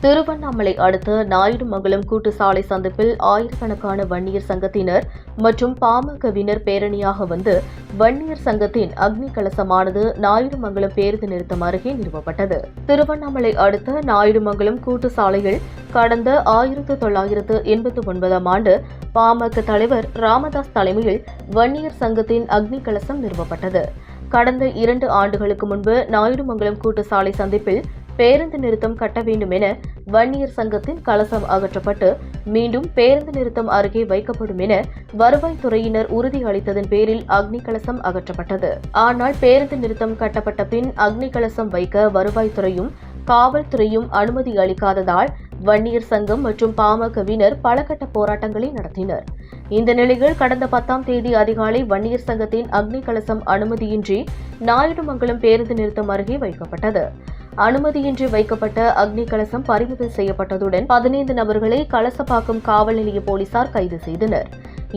திருவண்ணாமலை அடுத்த நாயுடுமங்கலம் கூட்டு சாலை சந்திப்பில் ஆயிரக்கணக்கான வன்னியர் சங்கத்தினர் மற்றும் பாமகவினர் பேரணியாக வந்து வன்னியர் சங்கத்தின் அக்னி கலசமானது நாயுடுமங்கலம் பேருந்து நிறுத்தம் அருகே நிறுவப்பட்டது. திருவண்ணாமலை அடுத்த நாயுடுமங்கலம் கூட்டு சாலையில் கடந்த 1989ஆம் ஆண்டு பாமக தலைவர் ராமதாஸ் தலைமையில் வன்னியர் சங்கத்தின் அக்னி கலசம் நிறுவப்பட்டது. கடந்த 2 ஆண்டுகளுக்கு முன்பு நாயுடுமங்கலம் கூட்டு சாலை சந்திப்பில் பேருந்து நிறுத்தம் கட்ட வேண்டும் என வன்னியர் சங்கத்தின் கலசம் அகற்றப்பட்டு மீண்டும் பேருந்து நிறுத்தம் அருகே வைக்கப்படும் என வருவாய்த்துறையினர் உறுதி அளித்ததன் பேரில் அக்னி கலசம் அகற்றப்பட்டது. ஆனால் பேருந்து நிறுத்தம் கட்டப்பட்ட பின் அக்னி கலசம் வைக்க வருவாய்த்துறையும் காவல்துறையும் அனுமதி அளிக்காததால் வன்னியர் சங்கம் மற்றும் பாமகவினர் பல கட்ட போராட்டங்களை நடத்தினர். இந்த நிலையில் கடந்த 10ஆம் தேதி அதிகாலை வன்னியர் சங்கத்தின் அக்னி கலசம் அனுமதியின்றி நாயுடுமங்கலம் பேருந்து நிறுத்தம் அருகே வைக்கப்பட்டது. அனுமதியின்றி வைக்கப்பட்ட அக்னி கலசம் பறிமுதல் செய்யப்பட்டதுடன் 15 நபர்களை கலசப்பாக்கம் காவல் நிலைய போலீசார் கைது செய்தனர்.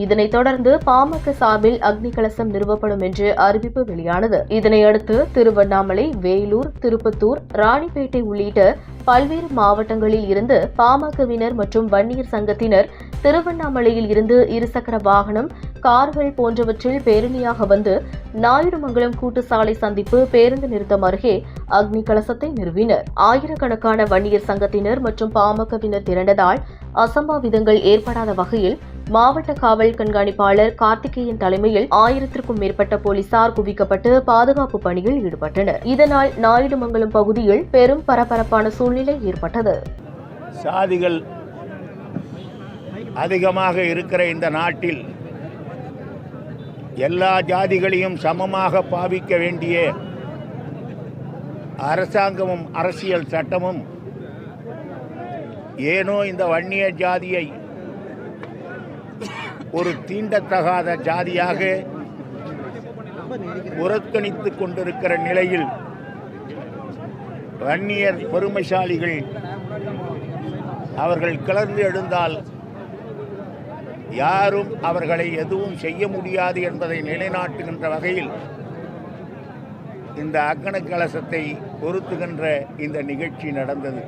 இதனைத் தொடர்ந்து பாமக சார்பில் அக்னி கலசம் நிறுவப்படும் என்று அறிவிப்பு வெளியானது. இதனையடுத்து திருவண்ணாமலை, வேலூர், திருப்பத்தூர், ராணிப்பேட்டை உள்ளிட்ட பல்வேறு மாவட்டங்களில் இருந்து பாமகவினர் மற்றும் வன்னியர் சங்கத்தினர் திருவண்ணாமலையில் இருந்து இருசக்கர வாகனம், கார்கள் போன்றவற்றில் பேரணியாக வந்து நாயுடுமங்கலம் கூட்டு சாலை சந்திப்பு பேருந்து நிறுத்தம் அருகே அக்னி கலசத்தை நிறுவினர். ஆயிரக்கணக்கான வன்னியர் சங்கத்தினர் மற்றும் பாமகவினர் திரண்டதால் அசம்பாவிதங்கள் ஏற்படாத வகையில் மாவட்ட காவல் கண்காணிப்பாளர் கார்த்திகேயன் தலைமையில் 1000க்கும் மேற்பட்ட போலீசார் குவிக்கப்பட்டு பாதுகாப்பு பணியில் ஈடுபட்டனர். இதனால் நாயுடுமங்கலம் பகுதியில் பெரும் பரபரப்பான சூழ்நிலை ஏற்பட்டது. சாதிகள் அதிகமாக இருக்கிற இந்த நாட்டில் எல்லா ஜாதிகளையும் சமமாக பாவிக்க வேண்டிய அரசாங்கமும் அரசியல் சட்டமும் ஏனோ இந்த வன்னிய ஜாதியை ஒரு தீண்டத்தகாத ஜாதியாக புறக்கணித்துக் கொண்டிருக்கிற நிலையில் வன்னியர் பெருமைசாலிகள் அவர்கள் கிளர்ந்து எழுந்தால் யாரும் அவர்களை எதுவும் செய்ய முடியாது என்பதை நிலைநாட்டுகின்ற வகையில் இந்த அக்னி கலசத்தை பொருத்துகின்ற இந்த நிகழ்ச்சி நடந்தது.